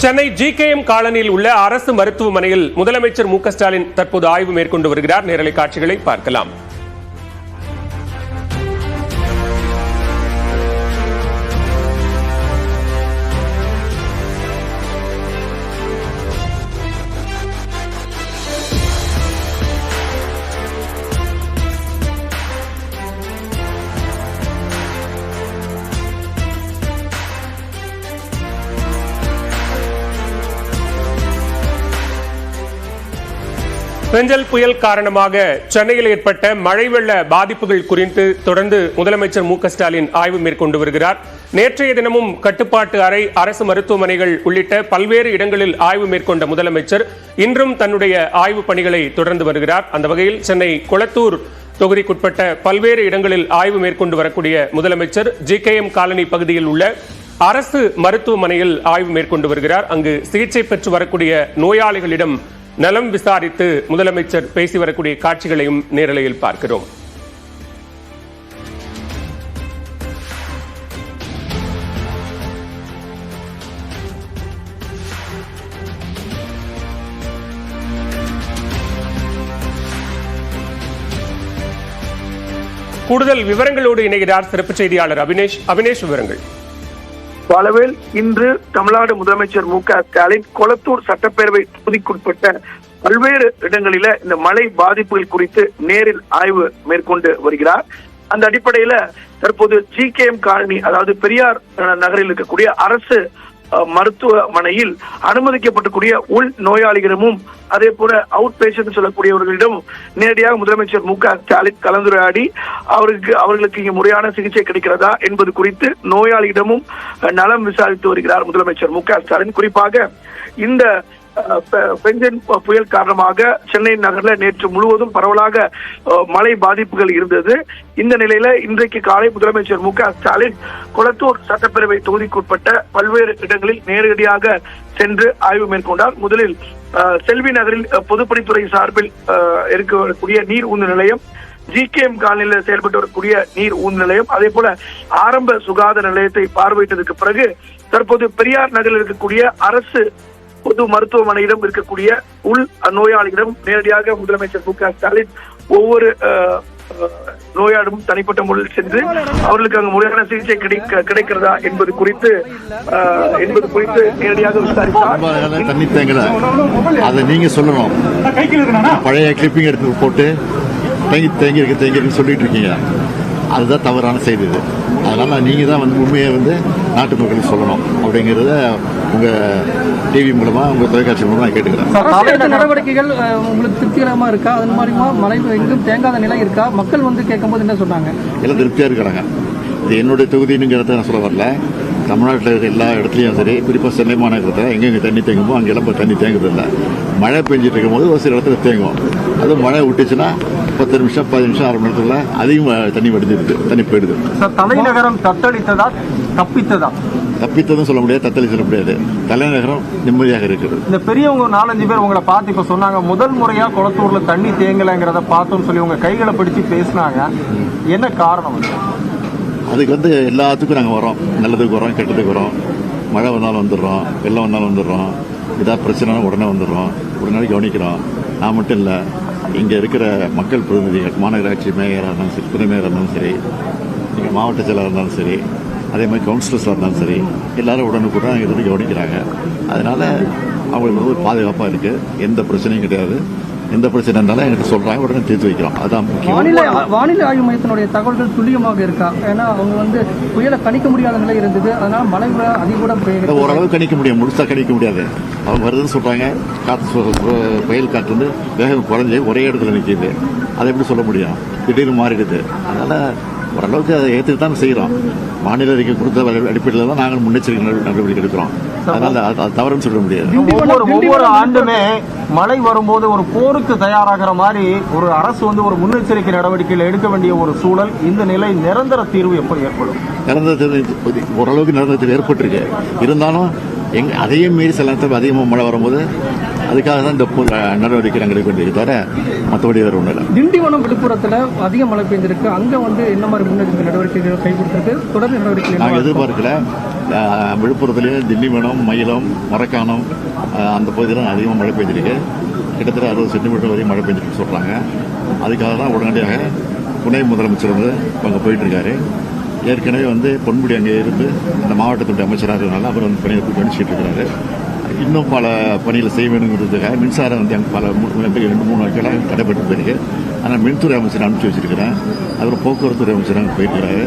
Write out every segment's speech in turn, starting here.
Chennai GKM காலனியில் உள்ள அரசு மருத்துவமனையில் முதலமைச்சர் மு க ஸ்டாலின் தற்போது ஆய்வு மேற்கொண்டு வருகிறார். நேரலை காட்சிகளை பார்க்கலாம். பெஞ்சல் புயல் காரணமாக சென்னையில் ஏற்பட்ட மழை வெள்ள பாதிப்புகள் குறித்து தொடர்ந்து முதலமைச்சர் மு க ஸ்டாலின் ஆய்வு மேற்கொண்டு வருகிறார். நேற்றைய தினமும் கட்டுப்பாட்டு அறை, அரசு மருத்துவமனைகள் உள்ளிட்ட பல்வேறு இடங்களில் ஆய்வு மேற்கொண்ட முதலமைச்சர் இன்றும் தன்னுடைய ஆய்வு பணிகளை தொடர்ந்து வருகிறார். அந்த வகையில் சென்னை கொளத்தூர் தொகுதிக்குட்பட்ட பல்வேறு இடங்களில் ஆய்வு மேற்கொண்டு வரக்கூடிய முதலமைச்சர் ஜிகேஎம் காலனி பகுதியில் உள்ள அரசு மருத்துவமனையில் ஆய்வு மேற்கொண்டு வருகிறார். அங்கு சிகிச்சை பெற்று வரக்கூடிய நோயாளிகளிடம் நலம் விசாரித்து முதலமைச்சர் பேசி வரக்கூடிய காட்சிகளையும் நேரலையில் பார்க்கிறோம். கூடுதல் விவரங்களோடு இணைகிறார் சிறப்பு செய்தியாளர் அபினேஷ். அபினேஷ், விவரங்கள். பலவேல் இன்று தமிழ்நாடு முதலமைச்சர் மு க ஸ்டாலின் கொளத்தூர் சட்டப்பேரவை தொகுதிக்குட்பட்ட பல்வேறு இடங்களில இந்த மழை பாதிப்புகள் குறித்து நேரில் ஆய்வு மேற்கொண்டு வருகிறார். அந்த அடிப்படையில தற்போது ஜிகேஎம் காலனி, அதாவது பெரியார் நகரில் இருக்கக்கூடிய அரசு மருத்துவமனையில் அனுமதிக்கப்பட்டக்கூடிய உள் நோயாளிகளிடமும் அதே போல அவுட் பேஷண்ட் சொல்லக்கூடியவர்களிடம் நேரடியாக முதலமைச்சர் மு க ஸ்டாலின் கலந்துரையாடி அவர்களுக்கு இங்கு முறையான சிகிச்சை கிடைக்கிறதா என்பது குறித்து நோயாளியிடமும் நலம் விசாரித்து வருகிறார் முதலமைச்சர் மு க ஸ்டாலின். குறிப்பாக இந்த பெஞ்சல் புயல் காரணமாக சென்னை நகர்ல நேற்று முழுவதும் பரவலாக மழை பாதிப்புகள் இருந்தது. இந்த நிலையில இன்றைக்கு காலை முதலமைச்சர் மு க ஸ்டாலின் கொளத்தூர் சட்டப்பேரவை தொகுதிக்குட்பட்ட பல்வேறு இடங்களில் நேரடியாக சென்று ஆய்வு மேற்கொண்டார். முதலில் செல்வி நகரில் பொதுப்பணித்துறை சார்பில் இருக்கக்கூடிய நீர் ஊந்து நிலையம், ஜிகேஎம் காலனியில் செயல்பட்டு வரக்கூடிய நீர் ஊந்து நிலையம், அதே போல ஆரம்ப சுகாதார நிலையத்தை பார்வையிட்டதற்கு பிறகு தற்போது பெரியார் நகரில் இருக்கக்கூடிய அரசு பொது மருத்துவமனையிடம் இருக்கக்கூடிய உள் நோயாளிகளிடம் நேரடியாக முதலமைச்சர் மு க ஸ்டாலின் ஒவ்வொரு நோயாளியும் தனிப்பட்ட முறையில் சென்று அவர்களுக்கு அங்கு முறையான சிகிச்சை கிடைக்கிறதா என்பது குறித்து நேரடியாக விசாரித்தார். தண்ணி தேங்கல, அதை நீங்க சொல்லணும். பழைய கிளிப்பிங் எடுத்து போட்டு தேங்கி இருக்கு சொல்லிட்டு இருக்கீங்க. அதுதான் தவறான செய்தி. அதனால நீங்க தான் உண்மையை நாட்டு மக்களுக்கு சொல்லணும் அப்படிங்கறத உங்க டிவி மூலமா, உங்க தொலைக்காட்சி மூலமா கேட்டுக்கிறேன். நடவடிக்கைகள் உங்களுக்கு திருப்திகரமா இருக்கா? அது மாதிரி மழை எங்கும் தேங்காத நிலை இருக்கா? மக்கள் கேட்கும்போது என்ன சொன்னாங்க? எல்லாம் திருப்தியா இருக்கிறாங்க. இது என்னுடைய தொகுதிங்கிறத நான் சொல்ல வரல. தமிழ்நாட்டில் இருக்கிற எல்லா இடத்துலையும் சரி, குறிப்பாக சென்னை மாநகரத்தில் எங்கெங்கே தண்ணி தேங்குமோ அங்கெல்லாம் இப்போ தண்ணி தேங்குறதில்லை. மழை பெஞ்சிட்டு இருக்கும் போது ஒரு சில இடத்துல தேங்கும். அதுவும் மழை விட்டுச்சுன்னா 10 நிமிஷம் 15 நிமிஷம் 1/2 மணி நேரத்தில் அதிகமாக தண்ணி வடிஞ்சிருது, தண்ணி போயிடுது. தலைநகரம் தத்தளித்ததா தப்பித்ததா? தப்பித்ததும் சொல்ல முடியாது, தத்தளி சொல்ல முடியாது. தலைநகரம் நிம்மதியாக இருக்குது. இந்த பெரியவங்க 4-5 பேர் உங்களை பார்த்து இப்போ சொன்னாங்க, முதல் முறையா கொளத்தூர்ல தண்ணி தேங்கலைங்கிறத பார்த்தோம்னு சொல்லி உங்க கைகளை பிடிச்சு பேசினாங்க. என்ன காரணம்? அதுக்கு எல்லாத்துக்கும் நாங்கள் வரோம். நல்லதுக்கு வரோம், கெட்டதுக்கு வரோம். மழை வந்தாலும் வந்துடுறோம், வெள்ளம் வந்தாலும் வந்துடுறோம். ஏதாவது பிரச்சனை உடனே வந்துடுறோம், உடனே கவனிக்கிறோம். நான் மட்டும் இல்லை, இங்கே இருக்கிற மக்கள் பிரதிநிதிகள், மாநகராட்சி மேயராக இருந்தாலும் சரி, துணை மேயராக இருந்தாலும் சரி, நீங்கள் மாவட்ட செயலாளர் இருந்தாலும் சரி, அதே மாதிரி கவுன்சிலர்ஸாக இருந்தாலும் சரி, எல்லாரும் உடனுக்குடன் இருந்து கவனிக்கிறாங்க. அதனால் அவங்களுக்கு பாதுகாப்பாக இருக்குது. எந்த பிரச்சனையும் கிடையாது. எந்த பிரச்சனை இருந்தாலும் எனக்கு சொல்றாங்க, உடனே தீர்த்து வைக்கிறோம். அதான் வானிலை ஆய்வு மையத்தினுடைய தகவல்கள் துல்லியமாக இருக்கா? ஏன்னா அவங்க புயலை கணிக்க முடியாத நிலை இருந்தது. அதனால மழை அதிக ஓரளவு கணிக்க முடியும், முழுசா கணிக்க முடியாது. அவங்க வருதுன்னு சொல்றாங்க. காற்று, புயல் காற்று வேகம் குறைஞ்சி ஒரே இடத்துல நிற்கிது. அதை எப்படி சொல்ல முடியும்? திடீர்னு மாறிடுது. அதனால ஓரளவுக்கு அதை ஏற்றுக்கு தான் செய்கிறோம். மாநில அறிக்கை கொடுத்த அடிப்படையில் தான் நாங்கள் முன்னெச்சரிக்கை நடவடிக்கை எடுக்கிறோம். அதனால அது தவறுன்னு சொல்ல முடியாது. ஒவ்வொரு ஆண்டுமே மழை வரும்போது ஒரு போருக்கு தயாராகிற மாதிரி ஒரு அரசு ஒரு முன்னெச்சரிக்கை நடவடிக்கைகள் எடுக்க வேண்டிய ஒரு சூழல். இந்த நிலை நிரந்தர தீர்வு எப்போ ஏற்படும்? நிரந்தர தீர்வு ஓரளவுக்கு நிரந்தர தீர்வு ஏற்பட்டிருக்கு. இருந்தாலும் அதையும் மீறி சில நேரத்தில் அதிகமாக மழை வரும்போது அதுக்காக தான் இந்த நடவடிக்கை நாங்கள் எடுக்க வேண்டியது தவிர மற்றபடி வேறு ஒன்றும் இல்லை. திண்டிவனம், விழுப்புரத்தில் அதிக மழை பெய்ஞ்சிருக்கு. அங்கே என்ன மாதிரி முன்னெச்சரிக்கை நடவடிக்கைகள் கைவிடுறது தொடர்ந்து நடவடிக்கை நாங்கள் எதிர்பார்க்கல. விழுப்புரத்துலேயும் திண்டிவனம், மயிலம், மரக்காணம் அந்த பகுதியில் அதிகமாக மழை பெஞ்சிருக்கு. கிட்டத்தட்ட 60 சென்டிமீட்டர் வரையும் மழை பெஞ்சிருக்கு சொல்கிறாங்க. அதுக்காக தான் உடனடியாக துணை முதலமைச்சர் வந்து அங்கே போயிட்டுருக்காரு. ஏற்கனவே வந்து பொன்முடி அங்கே இருந்து இந்த மாவட்டத்துடைய அமைச்சராக இருக்கிறதுனால அவர் வந்து பணியை கவனிச்சுட்டு இருக்கிறாரு. இன்னும் பல பணிகளை செய்ய வேணுங்கிறதுக்காக மின்சாரம் வந்து அங்கே பல 2-3 நாட்களாக தடைப்பட்டு போயிருக்கு. ஆனால் மின்துறை அமைச்சர் அனுப்பிச்சி வச்சிருக்கிறேன். அப்புறம் போக்குவரத்துறை அமைச்சர் அங்கே போயிருக்கிறாரு.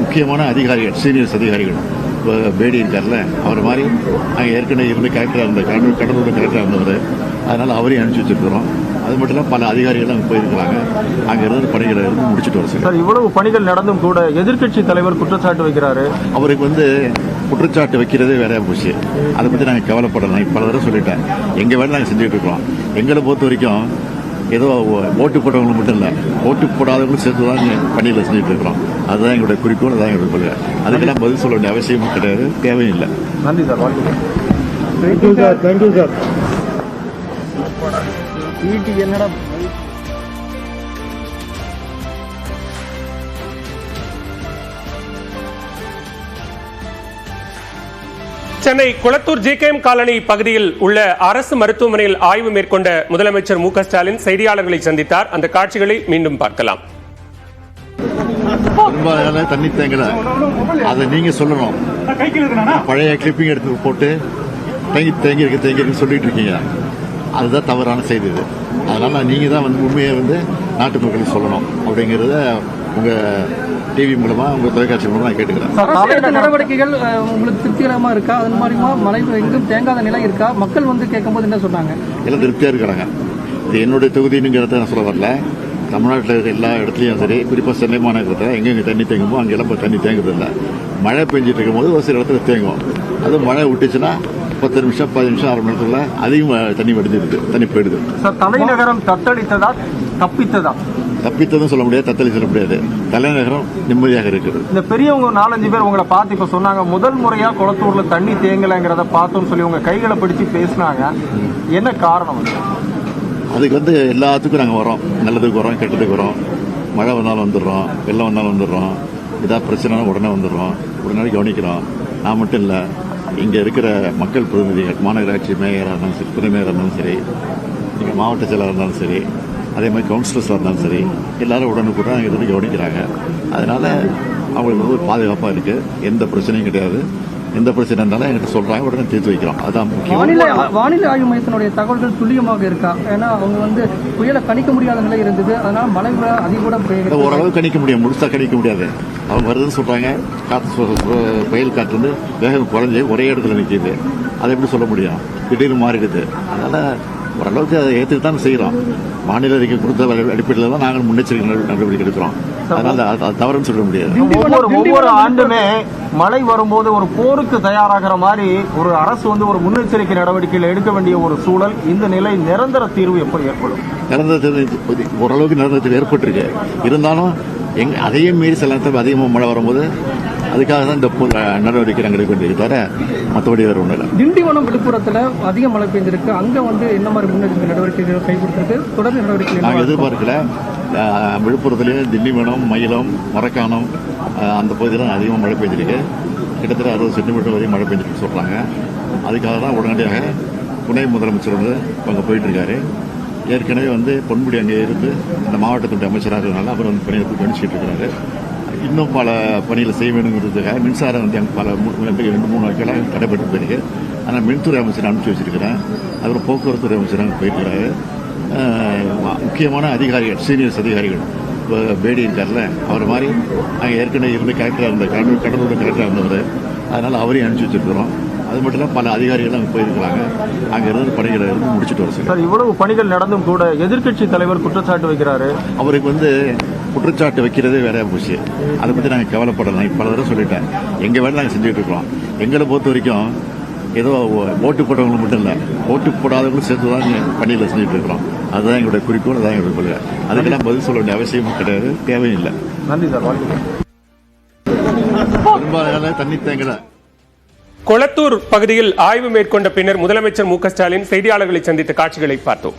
முக்கியமான அதிகாரிகள், சீனியர்ஸ் அதிகாரிகள், இப்போ பேடி இருக்கார்ல, அவர் மாதிரி அங்கே ஏற்கனவே இருந்து கலெக்டராக இருந்த கடலூர் கலெக்டராக இருந்தவர். அதனால் அவரையும் அனுப்பிச்சி வச்சிருக்கிறோம். அது மட்டும் இல்லை, பல அதிகாரிகள் அங்கே போயிருக்கிறாங்க. அங்கே இருந்து பணிகளை இருந்து முடிச்சுட்டு வர சார். இவ்வளவு பணிகள் நடந்தும் கூட எதிர்க்கட்சி தலைவர் குற்றச்சாட்டு வைக்கிறாரு. அவருக்கு வந்து குற்றச்சாட்டு வைக்கிறதே வேற போச்சு. அதை பற்றி நாங்கள் கவலைப்படலாம். பல தடவை சொல்லிட்டேன், எங்கள் வேலை நாங்கள் செஞ்சுட்டு இருக்கோம். எங்களை பொறுத்த வரைக்கும் ஏதோ ஓட்டு போட்டவங்களுக்கு மட்டும் இல்லை, ஓட்டு போடாதவங்களும் சேர்த்து தான் பணியில் செஞ்சுட்டு இருக்கிறோம். அதுதான் எங்களுடைய குறிக்கோள், அதுதான் எங்களுடைய கொள்கை. அதுக்கெல்லாம் பதில் சொல்ல வேண்டிய அவசியமும் கிடையாது, தேவையும் இல்லை. நன்றி சார். வாழ்த்துக்கள். என்னடா சென்னை குளத்தூர் ஜிகேஎம் காலனி பகுதியில் உள்ள அரசு மருத்துவமனையில் ஆய்வு மேற்கொண்ட முதலமைச்சர் மு.க. ஸ்டாலின் செய்தியாளர்களை சந்தித்தார். அந்த காட்சிகளை மீண்டும் பார்க்கலாம். தண்ணி தேங்கல, அதை நீங்க சொல்லணும். பழைய கிளிப்பிங் எடுத்து போட்டு தேங்கி இருக்கு சொல்லிட்டு இருக்கீங்க. அதுதான் தவறான செய்தி இது. அதனால நீங்க தான் வந்து உண்மையை வந்து நாட்டு மக்களுக்கு சொல்லணும் அப்படிங்கறத உங்க டிவி மூலமா, உங்க தொலைக்காட்சி மூலமா நான் கேட்டுக்கிறேன். நடவடிக்கைகள் உங்களுக்கு திருப்திகரமா இருக்கா? அது மாதிரிமா மழை எங்கும் தேங்காத நிலை இருக்கா? மக்கள் வந்து கேட்கும்போது என்ன சொன்னாங்க? எல்லாம் திருப்தியா இருக்கிறாங்க. இது என்னுடைய தொகுதிங்கிறத நான் சொல்ல வரல. தமிழ்நாட்டில் இருக்கிற எல்லா இடத்துலையும் சரி, குறிப்பாக சென்னை மாநகரத்தில் எங்கெங்கே தண்ணி தேங்குமோ அங்கெல்லாம் இப்போ தண்ணி தேங்குறது இல்லை. மழை பெஞ்சிட்டு இருக்கும் போது ஒரு சில இடத்துல தேங்கும். அதுவும் மழை விட்டுச்சுன்னா 10 நிமிஷம் 15 நிமிஷம் 1/2 மணி நேரத்தில் அதிகம் தண்ணி வடிஞ்சிருது, தண்ணி போயிடுது. தலைநகரம் தத்தளித்ததா தப்பித்ததா? தப்பித்ததும் சொல்ல முடியாது, தத்தளி சொல்ல முடியாது. தலைநகரம் நிம்மதியாக இருக்குது. இந்த பெரியவங்க 4-5 பேர் உங்களை பார்த்து இப்ப சொன்னாங்க, முதல் முறையா குளத்தூர்ல தண்ணி தேங்கலைங்கிறத பார்த்தோம்னு சொல்லி உங்க கைகளை பிடிச்சு பேசினாங்க. என்ன காரணம்? அதுக்கு வந்து எல்லாத்துக்கும் நாங்கள் வரோம். நல்லதுக்கு வரோம், கெட்டதுக்கு வரோம். மழை வந்தாலும் வந்துடுறோம், வெள்ளம் வந்தாலும் வந்துடுறோம். ஏதாவது பிரச்சனைனா உடனே வந்துடுறோம், உடனே கவனிக்கிறோம். நான் மட்டும் இல்லை, இங்கே இருக்கிற மக்கள் பிரதிநிதிகள், மாநகராட்சி மேயராக இருந்தாலும் சரி, துணை மேயராக இருந்தாலும் சரி, இங்கே மாவட்ட செயலாளராக இருந்தாலும் சரி, அதே மாதிரி கவுன்சிலர்ஸாக இருந்தாலும் சரி, எல்லாரும் உடனுக்குடன் இருந்து கவனிக்கிறாங்க. அதனால அவங்களுக்கு வந்து பாதுகாப்பாக இருக்குது. எந்த பிரச்சனையும் கிடையாது. எந்த பிரச்சனை இருந்தாலும் என்கிட்ட சொல்றாங்க, உடனே தீர்த்து வைக்கிறோம். அதான் முக்கியம். வானிலை ஆய்வு மையத்தினுடைய தகவல்கள் துல்லியமாக இருக்கா? ஏன்னா அவங்க வந்து புயலை கணிக்க முடியாத நிலை இருந்தது. அதனால மழை அதிக ஓரளவு கணிக்க முடியும், முழுசா கணிக்க முடியாது. அவங்க வருதுன்னு சொல்றாங்க, காற்று புயல் காற்று வந்து வேகம் குறைஞ்சி ஒரே இடத்துல நிற்கிது. அதை எப்படி சொல்ல முடியும்? திடீர்னு மாறிடுது. அதனால ஓரளவுக்கு அதை ஏற்றுக்கு தான் செய்கிறோம். மாநில அறிக்கை கொடுத்த அடிப்படையில் தான் நாங்கள் முன்னெச்சரிக்கை நடவடிக்கை எடுக்கிறோம். அதனால அது தவறுன்னு சொல்ல முடியாது. ஒவ்வொரு ஆண்டுமே மழை வரும்போது ஒரு போருக்கு தயாராகிற மாதிரி ஒரு அரசு வந்து ஒரு முன்னெச்சரிக்கை நடவடிக்கைகள் எடுக்க வேண்டிய ஒரு சூழல். இந்த நிலை நிரந்தர தீர்வு எப்படி ஏற்படும்? ஓரளவுக்கு நிரந்தர தீர்வு ஏற்பட்டிருக்கு. இருந்தாலும் அதையும் மீறி சில நேரத்தில் அதிகமாக மழை வரும்போது அதுக்காக தான் இந்த நடவடிக்கை நாங்கள் எடுக்க வேண்டியது, தவிர மற்றபடி வேறு ஒன்றும் இல்லை. திண்டிவனம், விழுப்புரத்தில் அதிக மழை பெய்ஞ்சிருக்கு. அங்கே வந்து என்ன மாதிரி முன்னெச்சரிக்கை நடவடிக்கைகள் கைவிடுறது? தொடர்ந்து நடவடிக்கை நாங்கள் எதிர்பார்க்கல. விழுப்புரத்துலேயும் திண்டிவனம், மயிலம், மரக்காணம் அந்த பகுதியில் அதிகமாக மழை பெஞ்சிருக்கு. கிட்டத்தட்ட 60 சென்டிமீட்டர் வரையும் மழை பெஞ்சிருக்கு சொல்கிறாங்க. அதுக்காக தான் உடனடியாக துணை முதலமைச்சர் வந்து அங்கே போயிட்டுருக்காரு. ஏற்கனவே வந்து பொன்முடி அங்கே இருந்து இந்த மாவட்டத்துடைய அமைச்சராக இருக்கிறதுனால அவர் வந்து பணியை கவனிச்சுட்டு இருக்கிறாரு. இன்னும் பல பணிகளை செய்ய வேணுங்கிறதுக்காக மின்சாரம் வந்து அங்கே பல 2-3 நாட்களாக தடைப்பட்டு போயிருக்கு. ஆனால் மின்துறை அமைச்சர் அனுப்பிச்சி வச்சிருக்கிறேன். அப்புறம் போக்குவரத்துறை அமைச்சர் அங்கே போயிருக்கிறாரு. முக்கியமான அதிகாரிகள், சீனியர்ஸ் அதிகாரிகள், இப்போ பேடி இருக்கார்ல, அவர் மாதிரி அங்கே ஏற்கனவே இருந்து கலெக்டராக இருந்த கடலூர் கலெக்டராக இருந்தவர். அதனால் அவரையும் அனுப்பிச்சி வச்சிருக்கிறோம். அது மட்டும் இல்லை, பல அதிகாரிகள் அங்கே போயிருக்கிறாங்க. அங்கே இருந்து பணிகளை இருந்து முடிச்சுட்டு வர சார். இவ்வளவு பணிகள் நடந்தும் கூட எதிர்க்கட்சி தலைவர் குற்றச்சாட்டு வைக்கிறாரு. அவருக்கு வந்து குற்றச்சாட்டு வைக்கிறதே வேற போச்சு. அதை பற்றி நாங்கள் கவலைப்படலாம். பல தடவை சொல்லிட்டேன், எங்கள் வேலை நாங்கள் செஞ்சுட்டு இருக்கிறோம். எங்களை பொறுத்த வரைக்கும் ஏதோ ஓட்டு போட்டவங்களுக்கு மட்டும் இல்லை, ஓட்டு போடாதவங்களும் சேர்த்து தான் பணியில் செஞ்சுட்டு இருக்கிறோம். அதுதான் எங்களுடைய குறிக்கோள், அதுதான் எங்களுடைய கொள்கை. அதுக்கெல்லாம் பதில் சொல்ல வேண்டிய அவசியமும் கிடையாது, தேவையும் இல்லை. நன்றி சார். வாழ்த்துக்கள். பெரும்பாலான தண்ணி தேங்கல. கொளத்தூர் பகுதியில் ஆய்வு மேற்கொண்ட பின்னர் முதலமைச்சர் மு.க. ஸ்டாலின் செய்தியாளர்களை சந்தித்த காட்சிகளை பார்த்தோம்.